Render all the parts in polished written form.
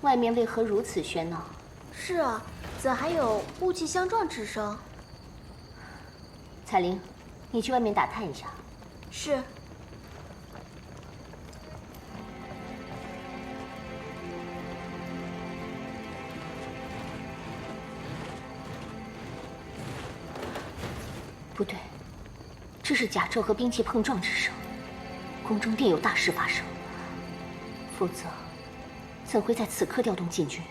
外面为何如此喧闹？是啊，怎还有雾气相撞之声？彩玲，你去外面打探一下。是。不对，这是甲胄和兵器碰撞之声，宫中定有大事发生，否则怎会在此刻调动禁军？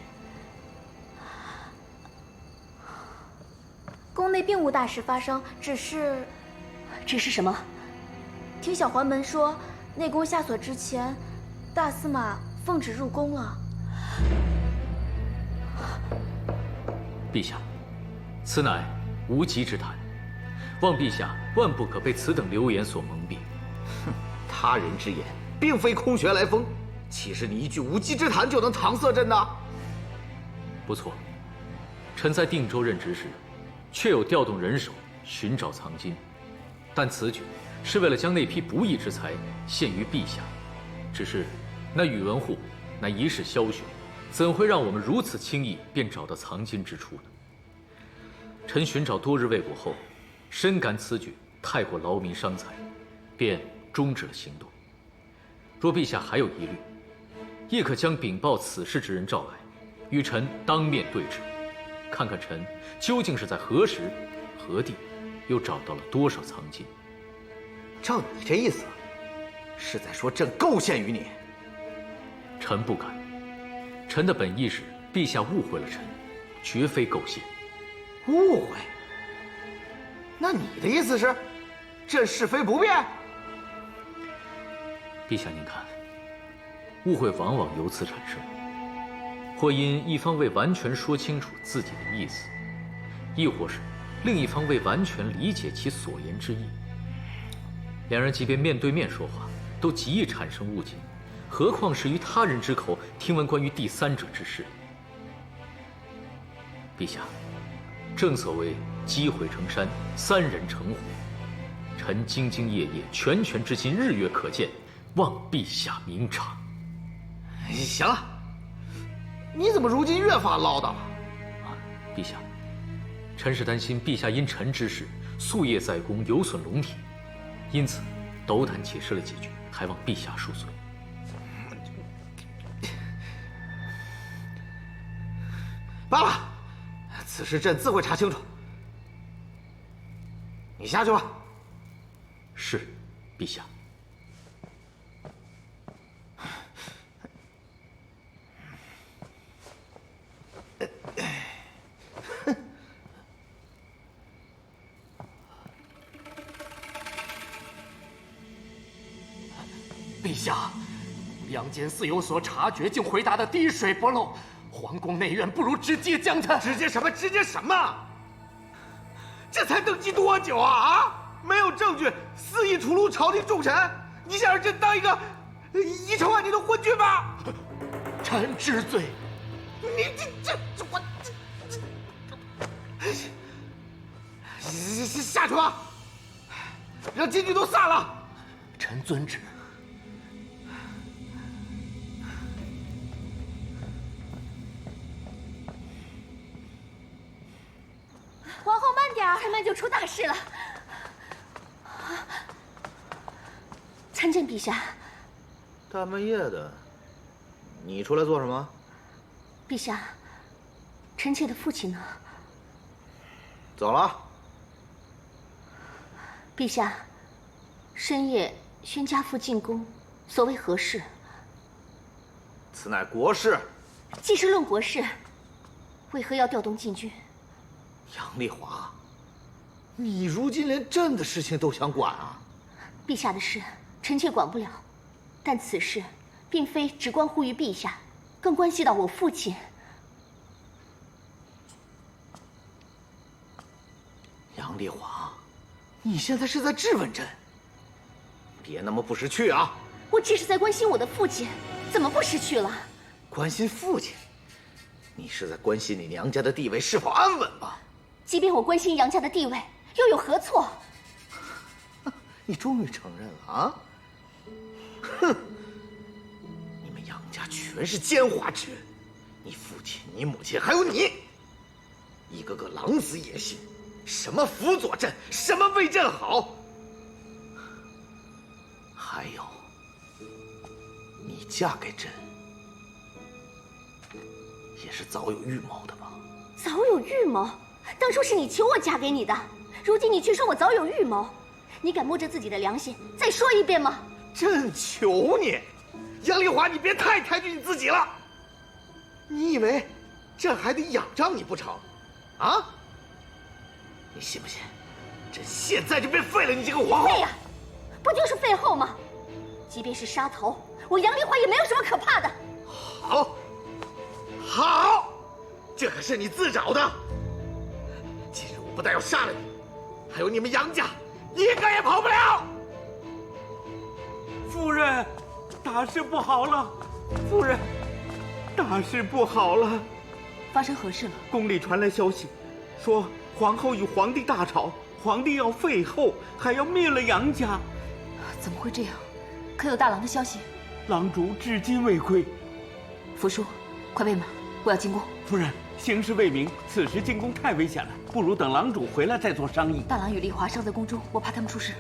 宫内并无大事发生，只是什么？听小环门说，内宫下锁之前，大司马奉旨入宫了。陛下，此乃无稽之谈，望陛下万不可被此等流言所蒙蔽。哼，他人之言并非空穴来风，岂是你一句无稽之谈就能搪塞朕的？不错，臣在定州任职时，确有调动人手寻找藏金，但此举是为了将那批不义之财献于陛下。只是那宇文护乃一世枭雄，怎会让我们如此轻易便找到藏金之处呢？臣寻找多日未果后，深感此举太过劳民伤财，便终止了行动。若陛下还有疑虑，亦可将禀报此事之人召来，与臣当面对质，看看臣究竟是在何时、何地，又找到了多少藏金。照你这意思，是在说朕构陷于你？臣不敢。臣的本意是陛下误会了臣，绝非构陷。误会？那你的意思是，朕是非不辨？陛下您看，误会往往由此产生，或因一方未完全说清楚自己的意思，亦或是另一方未完全理解其所言之意。两人即便面对面说话，都极易产生误解，何况是于他人之口听闻关于第三者之事。陛下，正所谓积毁成山，三人成虎。臣兢兢业业，拳拳之心日月可见，望陛下明察。行了，你怎么如今越发唠叨了？陛下，臣是担心陛下因臣之事夙夜在宫，有损龙体，因此斗胆解释了几句，还望陛下恕罪。罢了，此事朕自会查清楚。你下去吧。是，陛下。陛下，梁监似有所察觉，竟回答的滴水不漏。皇宫内院不如直接将他……直接什么？直接什么？这才登基多久啊？没有证据，肆意屠戮朝廷重臣，你想让朕当一个遗臭万年的昏君吗？臣知罪。你我下去吧，让禁军都散了。臣遵旨。皇后慢点儿，再慢就出大事了。参见陛下。大半夜的，你出来做什么？陛下，臣妾的父亲呢？走了。陛下，深夜宣家父进宫，所为何事？此乃国事。既是论国事，为何要调动禁军？杨丽华，你如今连朕的事情都想管啊？陛下的事，臣妾管不了，但此事并非只关乎于陛下，更关系到我父亲。杨丽华，你现在是在质问朕？别那么不识趣啊！我只是在关心我的父亲，怎么不识趣了？关心父亲？你是在关心你娘家的地位是否安稳吧？即便我关心杨家的地位，又有何错？你终于承认了啊！哼！你们杨家全是奸猾之人，亲、你母亲还有你，一个个狼子野心，什么辅佐朕，什么为朕好。还有，你嫁给朕，也是早有预谋的吧？早有预谋？当初是你求我嫁给你的，如今你却说我早有预谋，你敢摸着自己的良心再说一遍吗？朕求你，杨丽华，你别太抬举你自己了。你以为朕还得仰仗你不成？啊？你信不信？朕现在就便废了你这个皇后！废呀，不就是废后吗？即便是杀头，我杨丽华也没有什么可怕的。好，好，这可是你自找的。今日我不但要杀了你，还有你们杨家，一个也跑不了。夫人，大事不好了！夫人，大事不好了！发生何事了？宫里传来消息，说皇后与皇帝大吵，皇帝要废后，还要灭了杨家。怎么会这样？可有大郎的消息？郎主至今未归。福叔，快备马，我要进宫。夫人，形势未明，此时进宫太危险了，不如等郎主回来再做商议。大郎与丽华尚在宫中，我怕他们出事。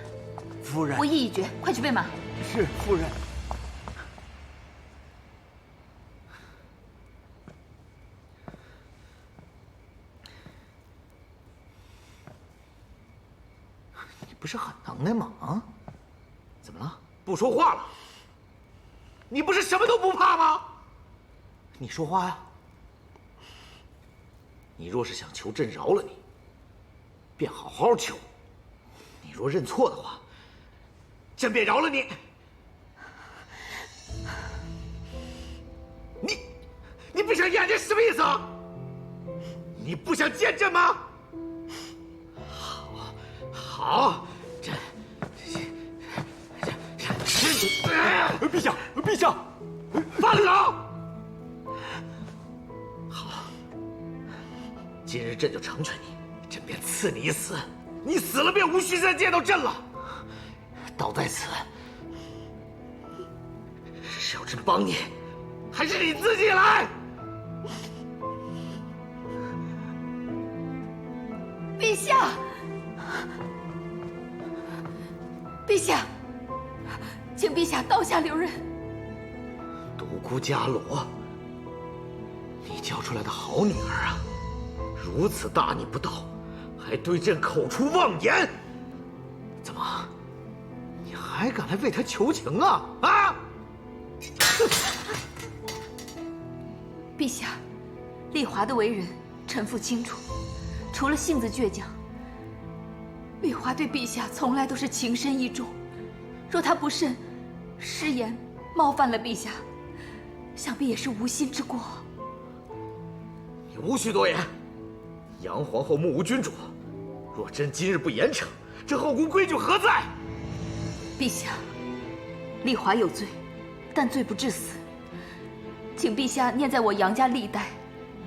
夫人，我意已决，快去备马。是夫人。你不是很能耐吗？啊？怎么了？不说话了？你不是什么都不怕吗？你说话呀！你若是想求朕饶了你，便好好求；你若认错的话，朕便饶了你。你闭上眼睛什么意思啊？你不想见朕吗？好，朕，陛下，陛下，放手！好，今日朕就成全你，朕便赐你一死，你死了便无需再见到朕了。刀在此，是要朕帮你，还是你自己来？陛下，陛下，请陛下刀下留人。独孤伽罗，你教出来的好女儿啊，如此大逆不道，还对朕口出妄言，怎么，你还敢来为她求情啊？啊！陛下，丽华的为人，臣妇清楚。除了性子倔强，丽华对陛下从来都是情深意重。若她不慎失言冒犯了陛下，想必也是无心之过。你无需多言。杨皇后目无君主，若朕今日不严惩，这后宫规矩何在？陛下，丽华有罪，但罪不至死。请陛下念在我杨家历代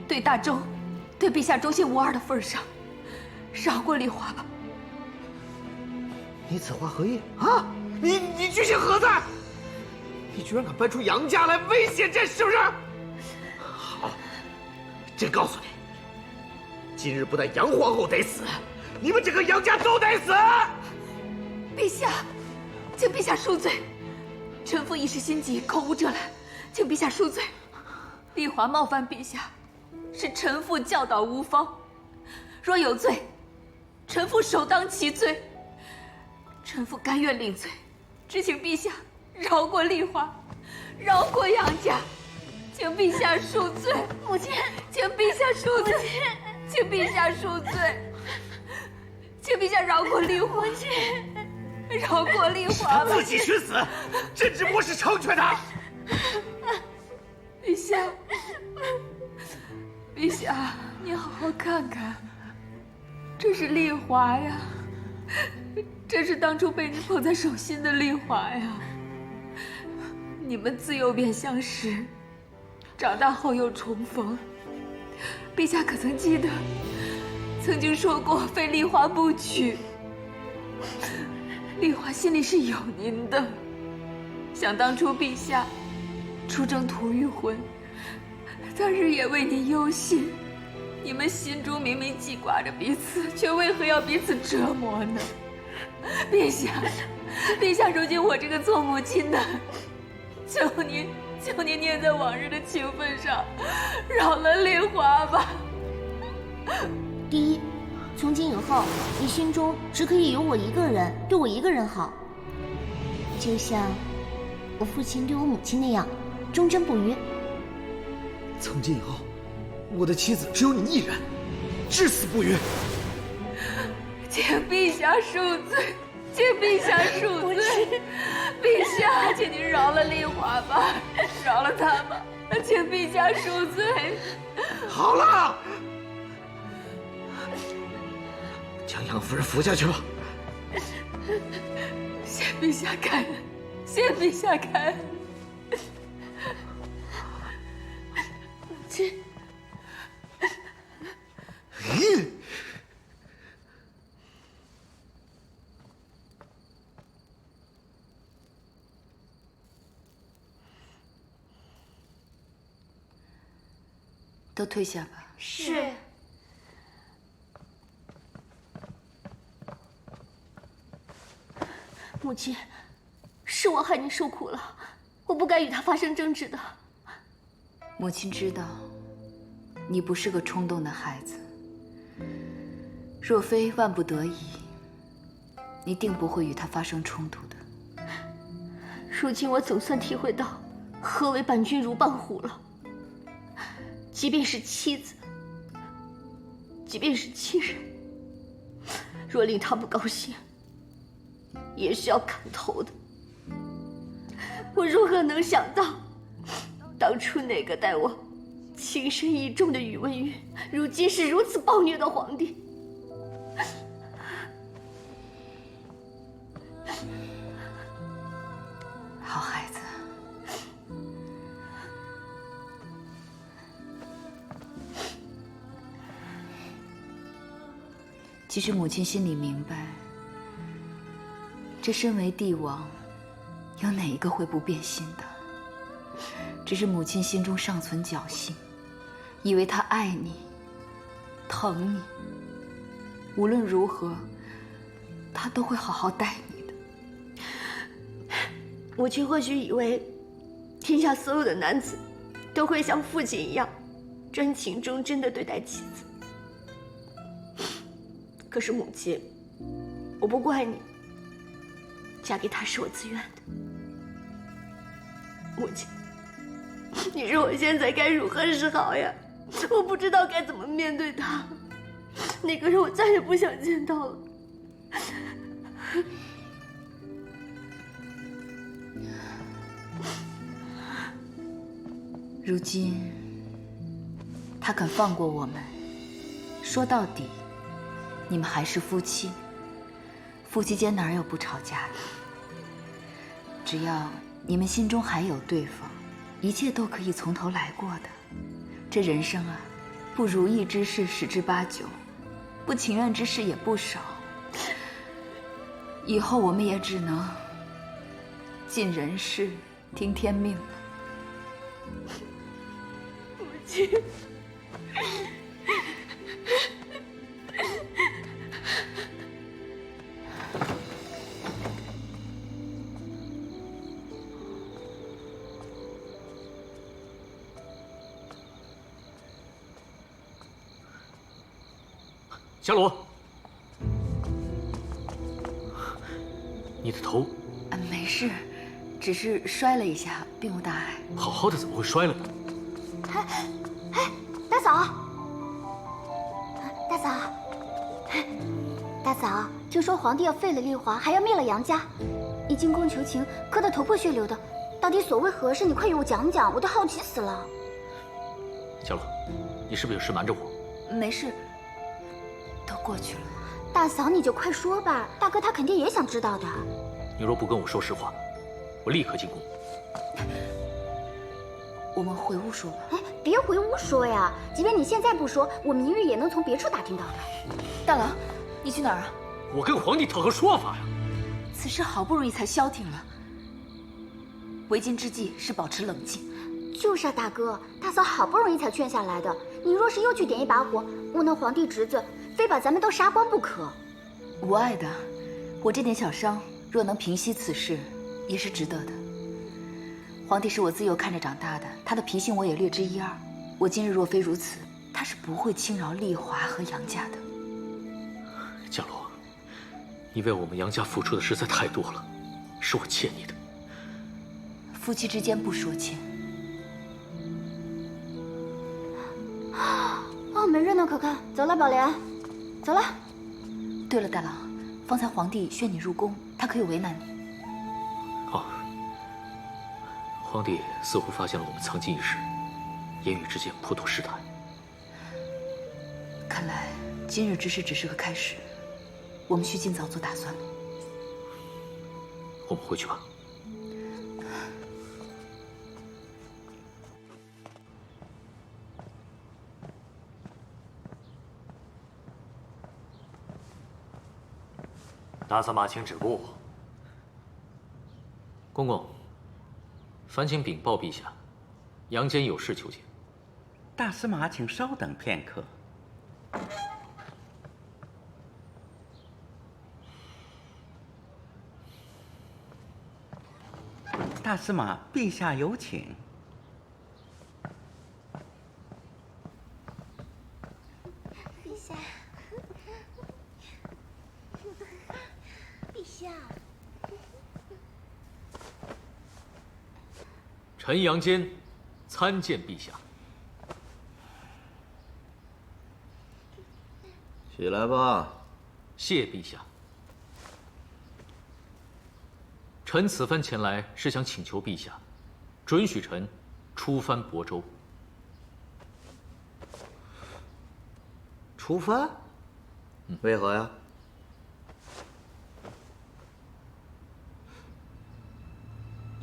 对大周、对陛下忠心无二的份上，饶过丽华吧。你此话何意啊？你居心何在？你居然敢搬出杨家来威胁朕，是不是？好，朕告诉你，今日不但杨皇后得死，你们整个杨家都得死！陛下，请陛下恕罪，臣妇一时心急，口无遮拦，请陛下恕罪。丽华冒犯陛下，是臣妇教导无方，若有罪，臣妇首当其罪。臣妇甘愿领罪，只请陛下饶过丽华，饶过杨家，请陛下恕罪。母亲，请陛下恕罪，请陛下恕罪，请陛下饶过丽华，饶过丽华吧。自己寻死，朕只不过是成全他。陛下，陛下，你好好看看，这是丽华呀，这是当初被你捧在手心的丽华呀。你们自幼便相识，长大后又重逢。陛下可曾记得，曾经说过非丽华不娶？丽华心里是有您的。想当初陛下出征吐谷浑，他日夜为你忧心，你们心中明明记挂着彼此，却为何要彼此折磨呢？陛下，陛下，如今我这个做母亲的，求您念在往日的情分上，饶了丽华吧。第一，从今以后，你心中只可以有我一个人，对我一个人好，就像我父亲对我母亲那样，忠贞不渝。从今以后，我的妻子只有你一人，至死不渝。请陛下恕罪，请陛下恕罪，陛下，请您饶了丽华吧，饶了她吧，请陛下恕罪。好了，将杨夫人扶下去吧。谢陛下开恩，谢陛下开恩。母亲。都退下吧。是。母亲，是我害你受苦了，我不该与他发生争执的。母亲知道，你不是个冲动的孩子。若非万不得已，你定不会与他发生冲突的。如今我总算体会到何为伴君如伴虎了。即便是妻子，即便是亲人，若令他不高兴，也是要砍头的。我如何能想到，当初那个待我情深意重的宇文赟，如今是如此暴虐的皇帝。好孩子。其实母亲心里明白，这身为帝王，有哪一个会不变心的？只是母亲心中尚存侥幸，以为他爱你，疼你，无论如何，他都会好好待你的。母亲或许以为，天下所有的男子，都会像父亲一样，专情忠贞地对待妻子。可是母亲，我不怪你，嫁给他是我自愿的。母亲，你说我现在该如何是好呀？我不知道该怎么面对他，那个人我再也不想见到了。如今，他肯放过我们，说到底，你们还是夫妻。夫妻间哪有不吵架的？只要你们心中还有对方，一切都可以从头来过的。这人生啊，不如意之事十之八九，不情愿之事也不少。以后我们也只能尽人事，听天命了。母亲。伽罗，你的头……没事，只是摔了一下，并无大碍。好好的怎么会摔了呢？大嫂，大嫂，大嫂，听说皇帝要废了丽华，还要灭了杨家，你进宫求情，磕得头破血流的，到底所为何事？你快与我讲讲，我都好奇死了。伽罗，你是不是有事瞒着我？没事，都过去了。大嫂，你就快说吧，大哥他肯定也想知道的。你若不跟我说实话，我立刻进宫。我们回屋说吧。哎，别回屋说呀！即便你现在不说，我明日也能从别处打听到的。大郎，你去哪儿啊？我跟皇帝讨个说法呀。此事好不容易才消停了，为今之计是保持冷静。就是啊，大哥，大嫂好不容易才劝下来的。你若是又去点一把火，我那皇帝侄子非把咱们都杀光不可。无碍的，我这点小伤，若能平息此事，也是值得的。皇帝是我自幼看着长大的，他的脾性我也略知一二。我今日若非如此，他是不会轻饶丽华和杨家的。江罗，你为我们杨家付出的实在太多了，是我欠你的。夫妻之间不说欠。哦，没热闹可看。走了，宝莲，走了。对了，大郎，方才皇帝宣你入宫，他可有为难你？哦，皇帝似乎发现了我们藏金一事，言语之间颇多试探。看来今日之事只是个开始，我们需尽早做打算了。我们回去吧。大司马，请止步。公公，烦请禀报陛下，杨坚有事求见。大司马，请稍等片刻。大司马，陛下有请。陛下，陛下，臣杨坚参见陛下。起来吧。谢陛下。臣此番前来是想请求陛下，准许臣出藩亳州。出藩？为何呀？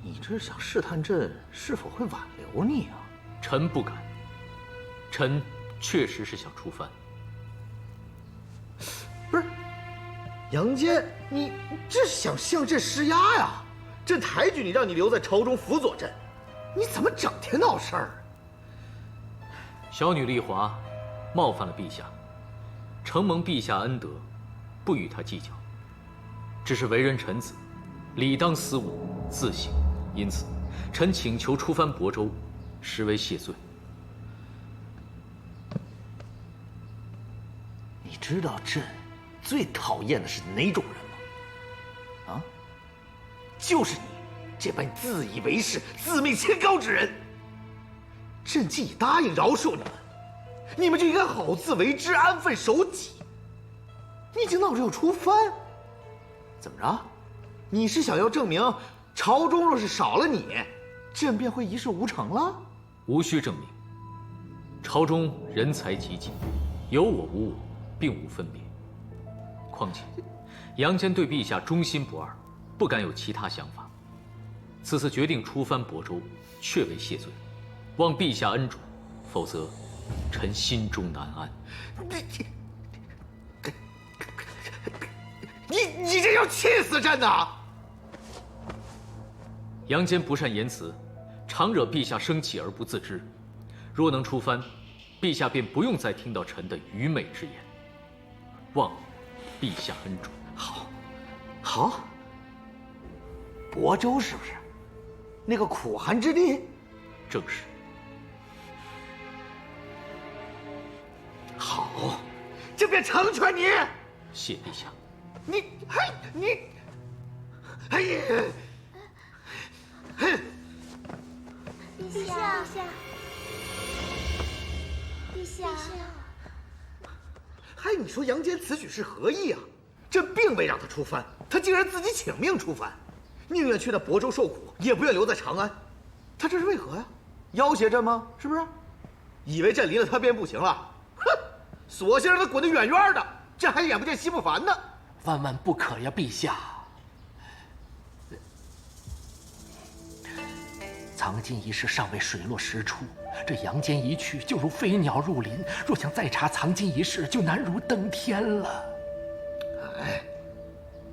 你这是想试探朕是否会挽留你啊？臣不敢。臣确实是想出藩。不是，杨坚，你这是想向朕施压呀？朕抬举你，让你留在朝中辅佐朕，你怎么整天闹事儿？小女丽华冒犯了陛下，承蒙陛下恩德，不与她计较。只是为人臣子，理当思吾，自省。因此，臣请求出藩亳州，实为谢罪。你知道朕最讨厌的是哪种人吗？啊，就是你这般自以为是、自命清高之人。朕既已答应饶恕你们，你们就应该好自为之，安分守己。你已经闹着要出藩，怎么着？你是想要证明朝中若是少了你，朕便会一事无成了？无需证明。朝中人才济济，有我无我，并无分别。况且，杨坚对陛下忠心不二，不敢有其他想法。此次决定出藩亳州，确为谢罪，望陛下恩准，否则，臣心中难安。你这要气死朕呐！杨坚不善言辞，常惹陛下生气而不自知。若能出藩，陛下便不用再听到臣的愚昧之言。望陛下恩准。好。亳州是不是？那个苦寒之地？正是。好，朕便成全你。谢陛下。你，哎呀！陛下，陛下，嗨，你说杨坚此举是何意啊？朕并未让他出藩，他竟然自己请命出藩，宁愿去那亳州受苦，也不愿留在长安。他这是为何呀？要挟朕吗？是不是？以为朕离了他便不行了？哼！索性让他滚得远远的，朕还眼不见心不烦呢。万万不可呀，陛下！藏金一事尚未水落石出，这杨坚一去，就如飞鸟入林。若想再查藏金一事，就难如登天了。哎，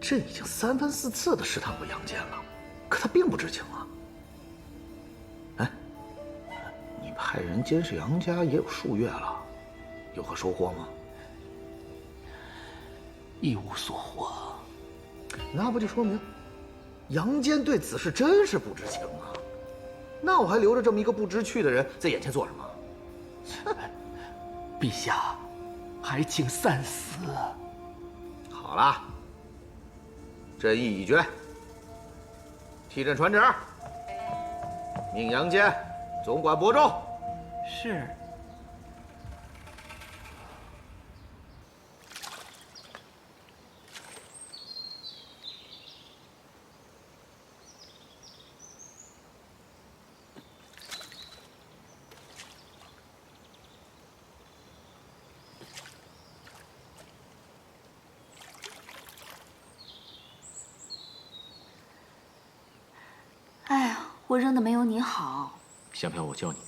朕已经3番4次的试探过杨坚了，可他并不知情啊。哎，派人监视杨家也有数月了，有何收获吗？一无所获。那不就说明杨坚对此事真是不知情啊？那我还留着这么一个不知趣的人在眼前做什么？陛下，还请三思。好了，朕意已决，替朕传旨，命杨坚总管亳州。是。哎呀，我扔的没有你好。想不想我教你？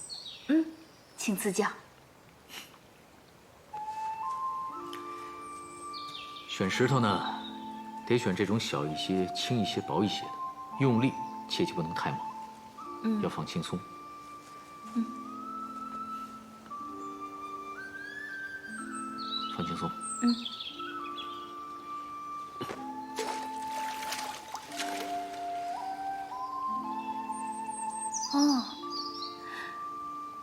请赐教。选石头呢，得选这种小一些、轻一些、薄一些的，用力切记不能太猛，要放轻松。放轻松。哦，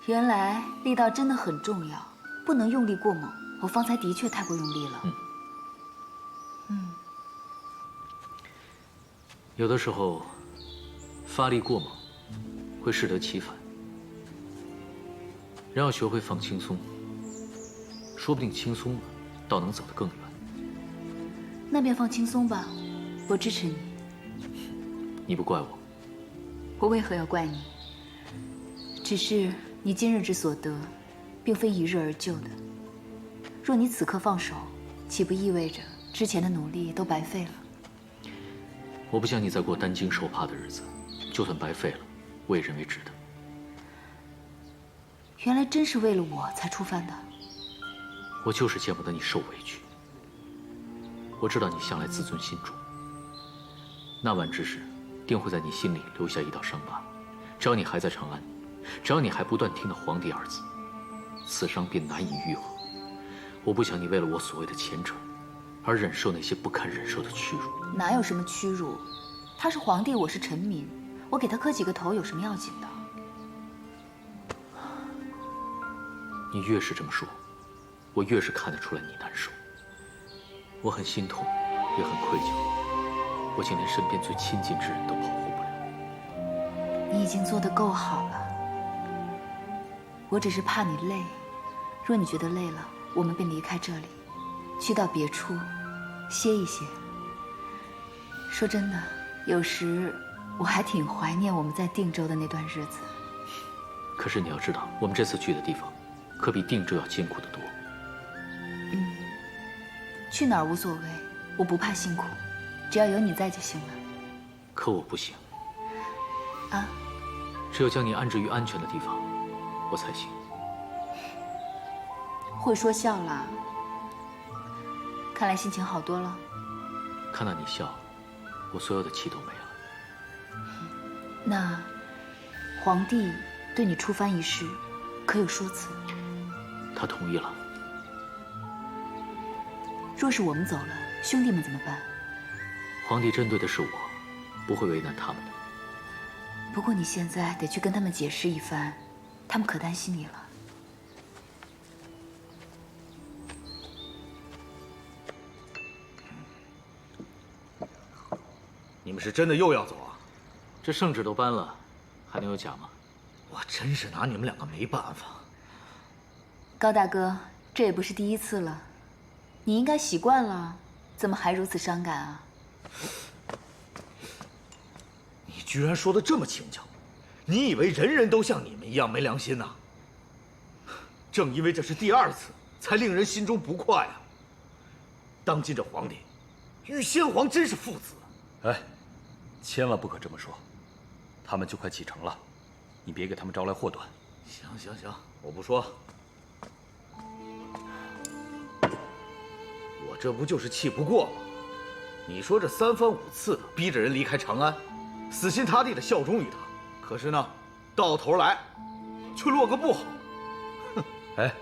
原来力道真的很重要，不能用力过猛。我方才的确太过用力了。有的时候，发力过猛会适得其反。人要学会放轻松，说不定轻松了，倒能走得更远。那便放轻松吧，我支持你。你不怪我，我为何要怪你？只是你今日之所得，并非一日而就的。若你此刻放手，岂不意味着之前的努力都白费了？我不想你再过担惊受怕的日子，就算白费了，我也认为值得。原来真是为了我才出番的。我就是见不得你受委屈。我知道你向来自尊心重，那晚之事定会在你心里留下一道伤疤。只要你还在长安，只要你还不断听到皇帝二字，此伤便难以愈合。我不想你为了我所谓的前程，而忍受那些不堪忍受的屈辱。哪有什么屈辱？他是皇帝，我是臣民，我给他磕几个头有什么要紧的？你越是这么说，我越是看得出来你难受。我很心痛，也很愧疚，我竟连身边最亲近之人都保护不了。你已经做得够好了，我只是怕你累。若你觉得累了，我们便离开这里，去到别处歇一歇。说真的，有时我还挺怀念我们在定州的那段日子。可是你要知道，我们这次去的地方，可比定州要艰苦得多。去哪儿无所谓，我不怕辛苦，只要有你在就行了。可我不行啊！只有将你安置于安全的地方，我才行。会说笑啦，看来心情好多了。看到你笑，我所有的气都没了。那皇帝对你出番一事，可有说辞？他同意了。若是我们走了，兄弟们怎么办？皇帝针对的是我，不会为难他们的。不过你现在得去跟他们解释一番，他们可担心你了。你们是真的又要走啊？这圣旨都颁了，还能有假吗？我真是拿你们两个没办法。高大哥，这也不是第一次了，你应该习惯了，怎么还如此伤感啊？你居然说的这么轻巧，你以为人人都像你们一样没良心呐？正因为这是第二次，才令人心中不快啊。当今这皇帝，与先皇真是父子。哎，千万不可这么说，他们就快启程了，你别给他们招来祸端。行行行，我不说。我这不就是气不过吗？你说这三番五次的逼着人离开长安，死心塌地的效忠于他，可是呢，到头来却落个不好。哎，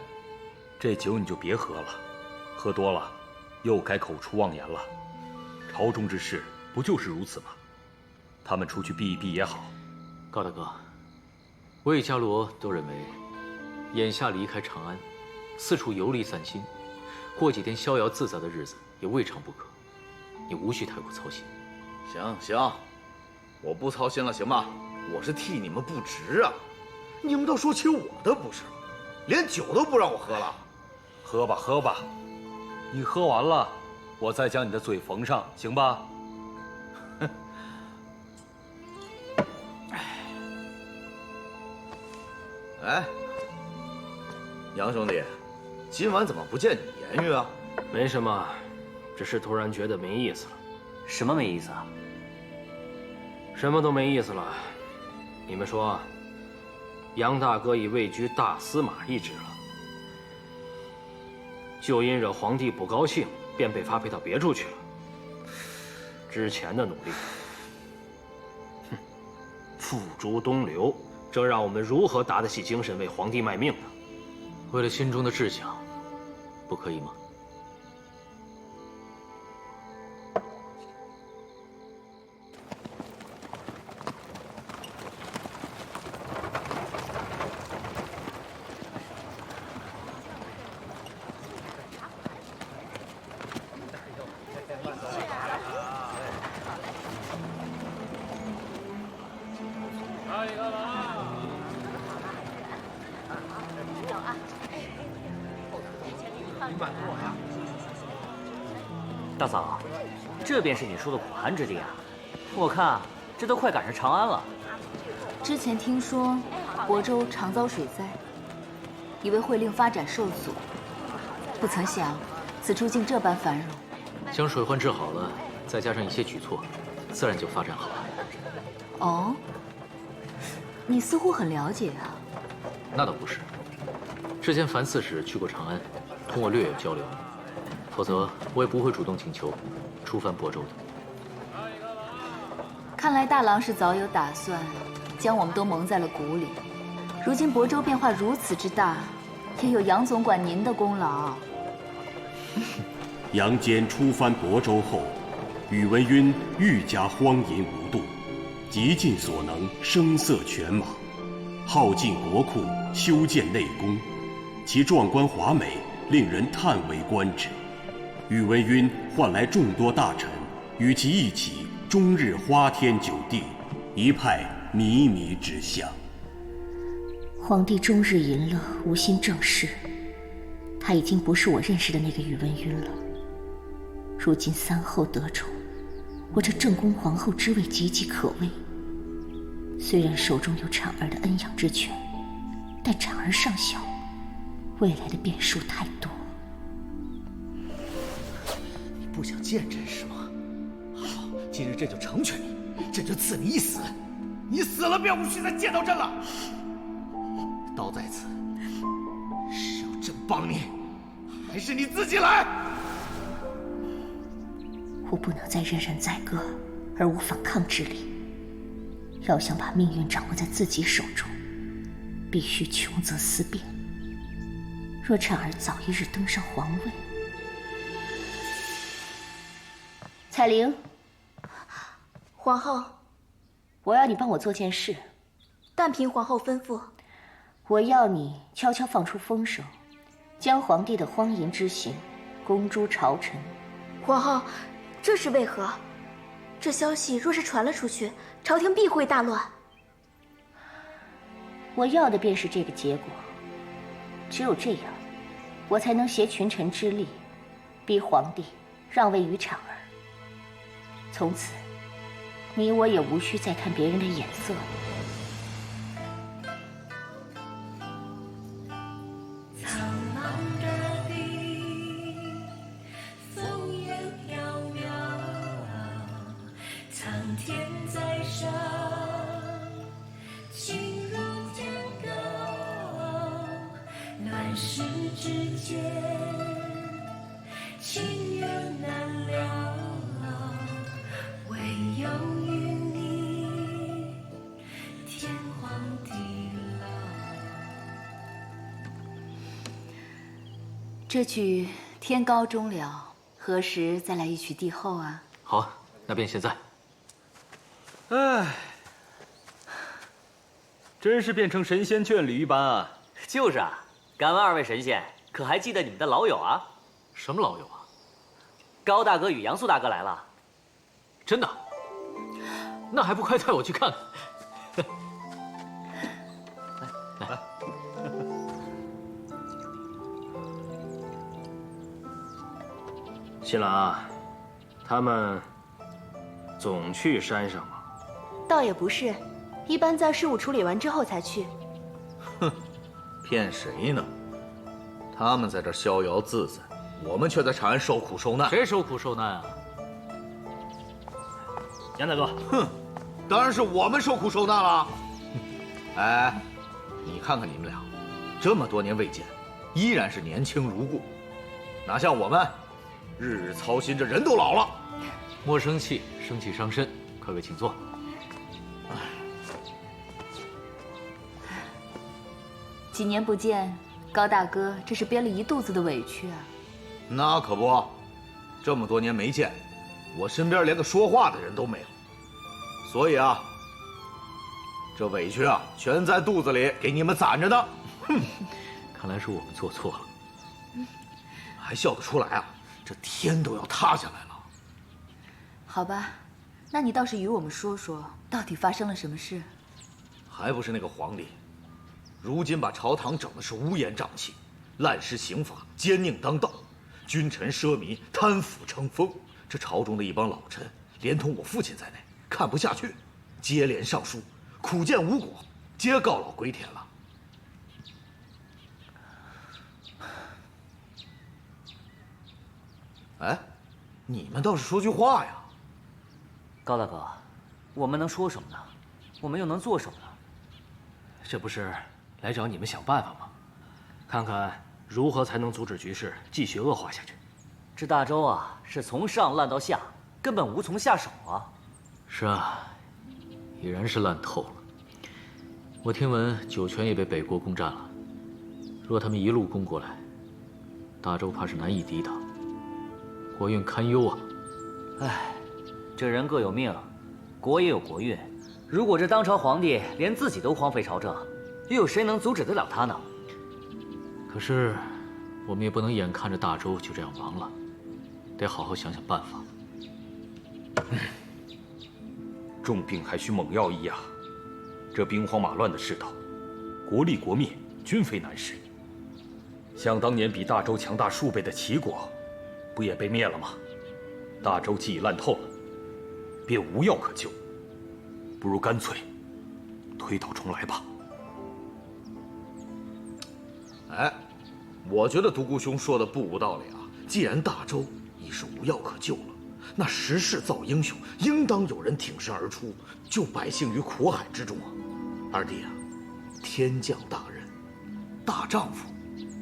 这酒你就别喝了，喝多了又该口出妄言了。朝中之事不就是如此吗？他们出去避一避也好。高大哥，我与伽罗都认为，眼下离开长安，四处游历散心，过几天逍遥自在的日子也未尝不可。你无需太过操心。行，我不操心了，行吗？我是替你们不值啊！你们倒说起我的不是了，连酒都不让我喝了。喝吧喝吧，你喝完了，我再将你的嘴缝上，行吧？哎，杨兄弟，今晚怎么不见你言语啊？没什么，只是突然觉得没意思了。什么没意思啊？什么都没意思了。你们说，杨大哥已位居大司马一职了，就因惹皇帝不高兴，便被发配到别处去了。之前的努力，付诸东流，这让我们如何打得起精神为皇帝卖命呢？为了心中的志向，不可以吗？大嫂，这便是你说的苦寒之地啊！我看这都快赶上长安了。之前听说亳州常遭水灾，以为会令发展受阻，不曾想此处竟这般繁荣。将水患治好了，再加上一些举措，自然就发展好了。哦，你似乎很了解啊。那倒不是，之前樊刺史去过长安，同我略有交流，否则我也不会主动请求出犯亳州的。看来大郎是早有打算，将我们都蒙在了鼓里。如今亳州变化如此之大，也有杨总管您的功劳。杨坚出藩亳州后，宇文赟愈加荒淫无度，极尽所能声色犬马，耗尽国库，修建内宫，其壮观华美，令人叹为观止。宇文赟唤来众多大臣，与其一起终日花天酒地，一派靡靡之相。皇帝终日淫乐，无心政事，他已经不是我认识的那个宇文赟了。如今三后得宠，我这正宫皇后之位岌岌可危。虽然手中有产儿的恩养之权，但产儿尚小，未来的变数太多。你不想见朕是吗？好，今日朕就成全你，朕就赐你一死，你死了便无需再见到朕了。刀在此，是要朕帮你，还是你自己来？我不能再任人宰割而无反抗之力。要想把命运掌握在自己手中，必须穷则思变。若产儿早一日登上皇位，彩玲，皇后，我要你帮我做件事。但凭皇后吩咐。我要你悄悄放出风声，将皇帝的荒淫之行公诸朝臣。皇后，这是为何？这消息若是传了出去，朝廷必会大乱。我要的便是这个结果。只有这样，我才能挟群臣之力，逼皇帝让位于产儿。从此，你我也无需再看别人的眼色了。这曲天高终了，何时再来一曲帝后啊？好，那便现在。唉，真是变成神仙眷侣一般啊！就是啊，敢问二位神仙，可还记得你们的老友啊？什么老友啊？高大哥与杨素大哥来了。真的？那还不快带我去看看？来。新郎啊，他们总去山上吗？倒也不是，一般在事务处理完之后才去。哼，骗谁呢？他们在这逍遥自在，我们却在长安受苦受难。谁受苦受难啊？杨大哥，哼，当然是我们受苦受难了。哎，你看看你们俩，这么多年未见，依然是年轻如故，哪像我们，日日操心着，人都老了。莫生气，生气伤身。各位请坐。几年不见，高大哥这是憋了一肚子的委屈啊。那可不，这么多年没见，我身边连个说话的人都没有，所以啊，这委屈啊，全在肚子里给你们攒着呢。哼，看来是我们做错了。还笑得出来啊？这天都要塌下来了。好吧，那你倒是与我们说说，到底发生了什么事？还不是那个皇帝，如今把朝堂整的是乌烟瘴气，滥施刑罚，奸佞当道，君臣奢靡，贪腐成风。这朝中的一帮老臣，连同我父亲在内，看不下去，接连上书，苦谏无果，皆告老归田了。哎，你们倒是说句话呀！高大哥，我们能说什么呢？我们又能做什么呢？这不是来找你们想办法吗？看看如何才能阻止局势继续恶化下去。这大周啊，是从上烂到下，根本无从下手啊。是啊，已然是烂透了。我听闻酒泉也被北国攻占了，若他们一路攻过来，大周怕是难以抵挡，国运堪忧啊！唉，这人各有命，国也有国运。如果这当朝皇帝连自己都荒废朝政，又有谁能阻止得了他呢？可是，我们也不能眼看着大周就这样亡了，得好好想想办法。重病还需猛药医啊！这兵荒马乱的世道，国立国灭，均非难事。想当年比大周强大数倍的齐国，不也被灭了吗？大周既已烂透了，便无药可救，不如干脆推倒重来吧。哎，我觉得独孤兄说的不无道理啊。既然大周已是无药可救了，那时势造英雄，应当有人挺身而出，救百姓于苦海之中啊！二弟啊，天降大任，大丈夫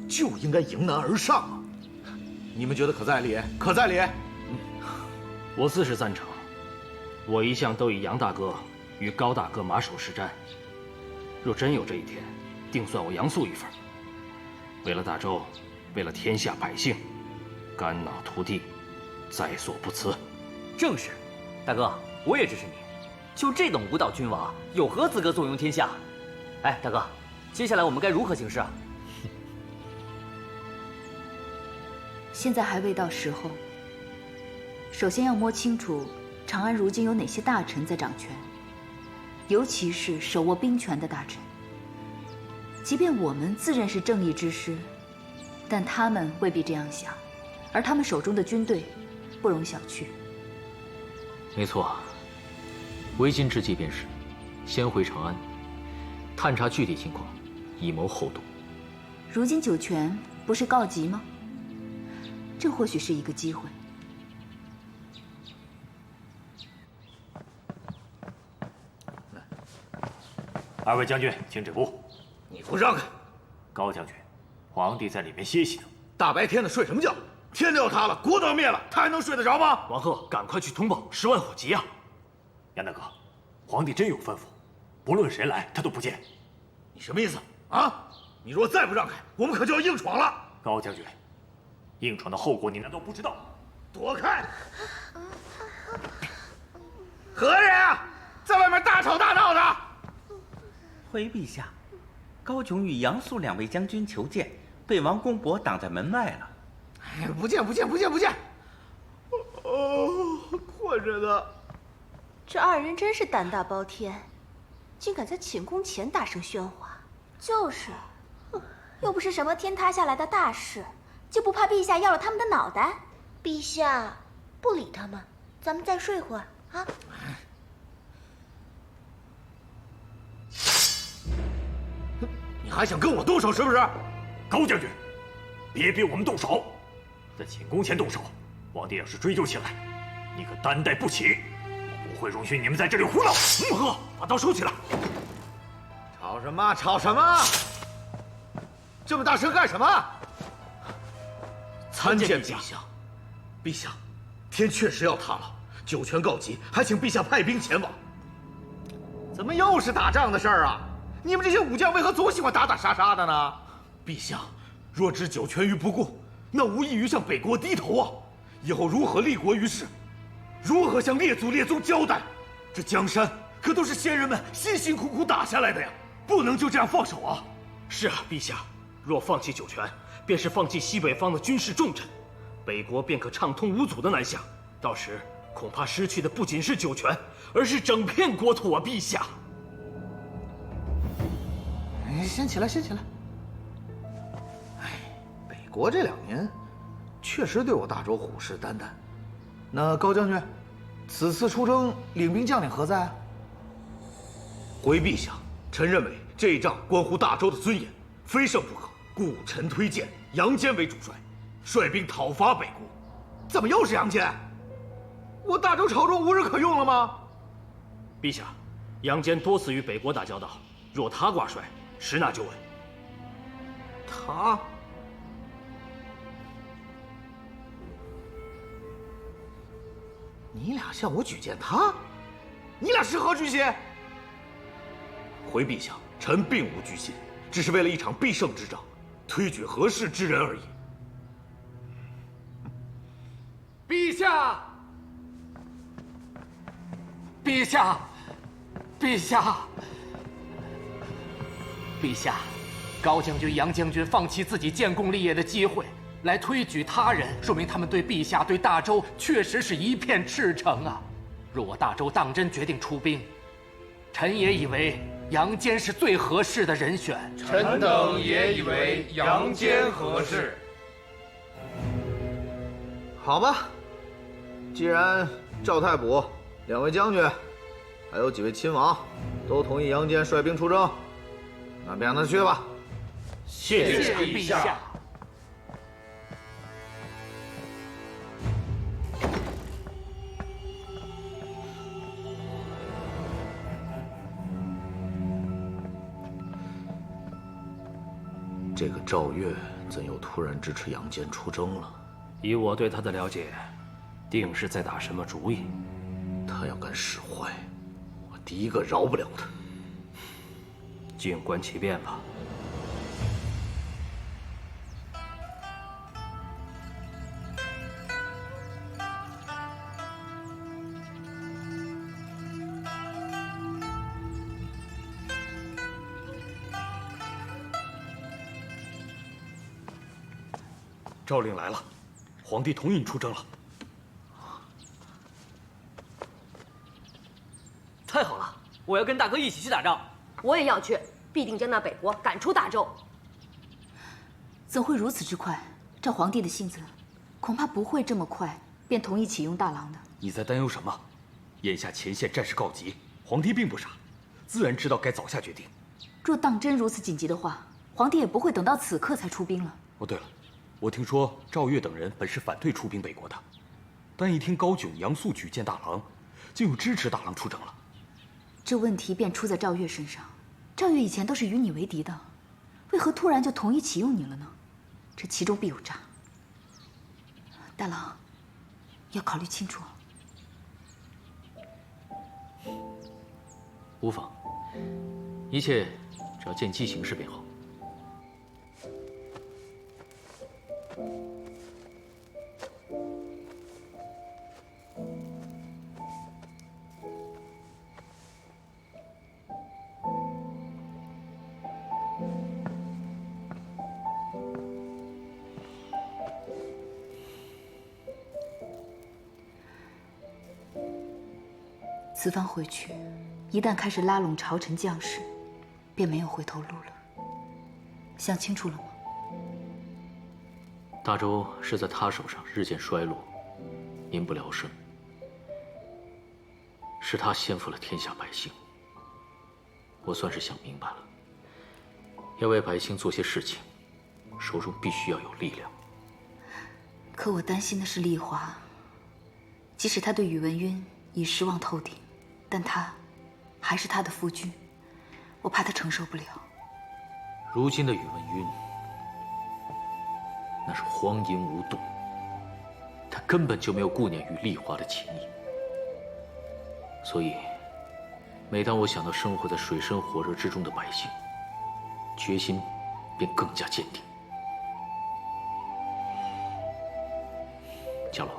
就应该迎难而上啊！你们觉得可在理？可在理？我自是赞成。我一向都以杨大哥与高大哥马首是瞻。若真有这一天，定算我杨素一份。为了大周，为了天下百姓，肝脑涂地，在所不辞。正是，大哥，我也支持你。就这等无道君王，有何资格坐拥天下？哎，大哥，接下来我们该如何行事啊？现在还未到时候。首先要摸清楚长安如今有哪些大臣在掌权，尤其是手握兵权的大臣。即便我们自认是正义之师，但他们未必这样想，而他们手中的军队不容小觑。没错，为今之计便是先回长安，探查具体情况，以谋后动。如今酒泉不是告急吗？这或许是一个机会。二位将军，请止步。你给我让开！高将军，皇帝在里面歇息呢。大白天的睡什么觉？天都要塌了，国都要灭了，他还能睡得着吗？王贺，赶快去通报10万火急啊！杨大哥，皇帝真有吩咐，不论谁来，他都不见。你什么意思啊？你若再不让开，我们可就要硬闯了。高将军，硬闯的后果你难道不知道？躲开！何人啊，在外面大吵大闹的？回陛下，高炯与杨素2位将军求见，被王公伯挡在门外了。哎，不见！困着呢。这2人真是胆大包天，竟敢在寝宫前大声喧哗。就是，又不是什么天塌下来的大事，就不怕陛下要了他们的脑袋？陛下，不理他们，咱们再睡会儿啊。你还想跟我动手是不是？高将军，别逼我们动手，在寝宫前动手，皇帝要是追究起来，你可担待不起。我不会容许你们在这里胡闹。呵，把刀收起来。吵什么？这么大声干什么？参见陛下。陛下，天确实要塌了，九泉告急，还请陛下派兵前往。怎么又是打仗的事儿啊？你们这些武将为何总喜欢打打杀杀的呢？陛下，若置九泉于不顾，那无异于向北国低头啊！以后如何立国于世？如何向列祖列宗交代？这江山可都是先人们辛辛苦苦打下来的呀，不能就这样放手啊！是啊，陛下，若放弃九泉，便是放弃西北方的军事重镇，北国便可畅通无阻的南下。到时恐怕失去的不仅是九泉，而是整片国土啊，陛下！先起来。北国这2年确实对我大周虎视眈眈。那高将军，此次出征领兵将领何在？回陛下，臣认为这一仗关乎大周的尊严，非胜不可，故臣推荐杨坚为主帅，率兵讨伐北国。怎么又是杨坚？我大周朝中无人可用了吗？陛下，杨坚多次与北国打交道，若他挂帅，实纳就问。他？你俩向我举荐他？你俩是何居心？回陛下，臣并无居心，只是为了一场必胜之仗，推举合适之人而已。陛下！陛下！陛下！陛下！高将军、杨将军放弃自己建功立业的机会，来推举他人，说明他们对陛下、对大周确实是一片赤诚啊！若我大周当真决定出兵，臣也以为杨坚是最合适的人选。臣等也以为杨坚合适。好吧，既然赵太卜、2位将军，还有几位亲王，都同意杨坚率兵出征，那便让他去吧。谢谢陛下。这个赵越怎又突然支持杨坚出征了？以我对他的了解，定是在打什么主意。他要敢使坏，我第一个饶不了他。静观其变吧。诏令来了，皇帝同意你出征了。太好了，我要跟大哥一起去打仗。我也要去，必定将那北国赶出大周。怎会如此之快？照皇帝的性子，恐怕不会这么快便同意启用大郎的。你在担忧什么？眼下前线战事告急，皇帝并不傻，自然知道该早下决定。若当真如此紧急的话，皇帝也不会等到此刻才出兵了。哦，对了，我听说赵越等人本是反对出兵北国的，但一听高炯、杨素举荐大郎，竟又支持大郎出征了。这问题便出在赵越身上。赵越以前都是与你为敌的，为何突然就同意启用你了呢？这其中必有诈。大郎，要考虑清楚。无妨，一切只要见机行事便好。此番回去，一旦开始拉拢朝臣将士，便没有回头路了。想清楚了吗？大周是在他手上日渐衰落，民不聊生，是他先负了天下百姓。我算是想明白了，要为百姓做些事情，手中必须要有力量。可我担心的是丽华，即使他对宇文赟已失望透顶，但他还是他的夫君，我怕他承受不了。如今的宇文赟，那是荒淫无度，他根本就没有顾念与丽华的情谊。所以，每当我想到生活在水深火热之中的百姓，决心便更加坚定。家老，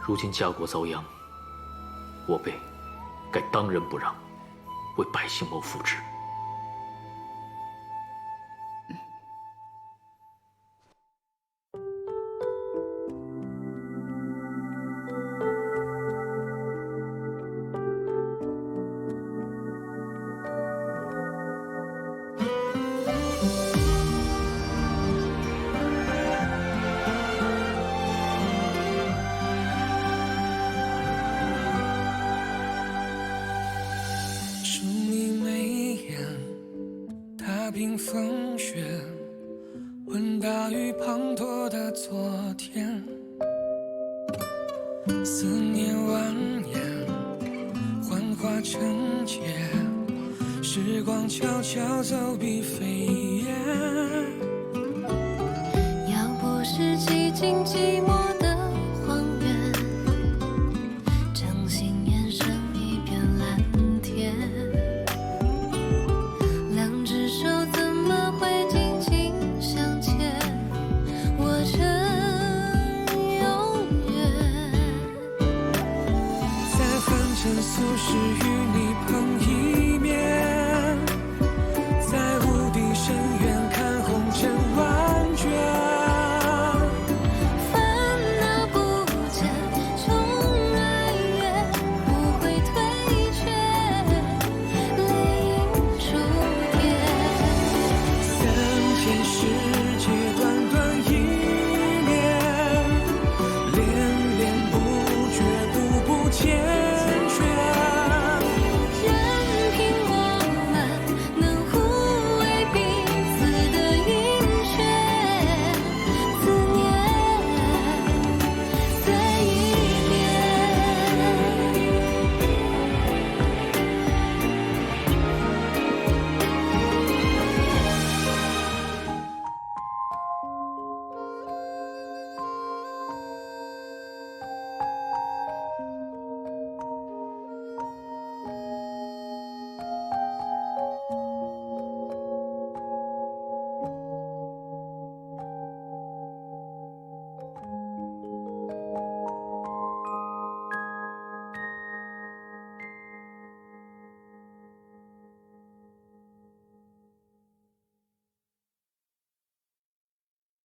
如今家国遭殃，我辈该当仁不让，为百姓谋福祉。风雪，问大雨滂沱的昨天，思念蜿蜒，幻化成劫，时光悄悄走笔飞燕。要不是寂静寂寞的荒原，掌心延伸一片蓝天，两只手怎么会紧紧相牵，握成永远。在凡尘俗世与你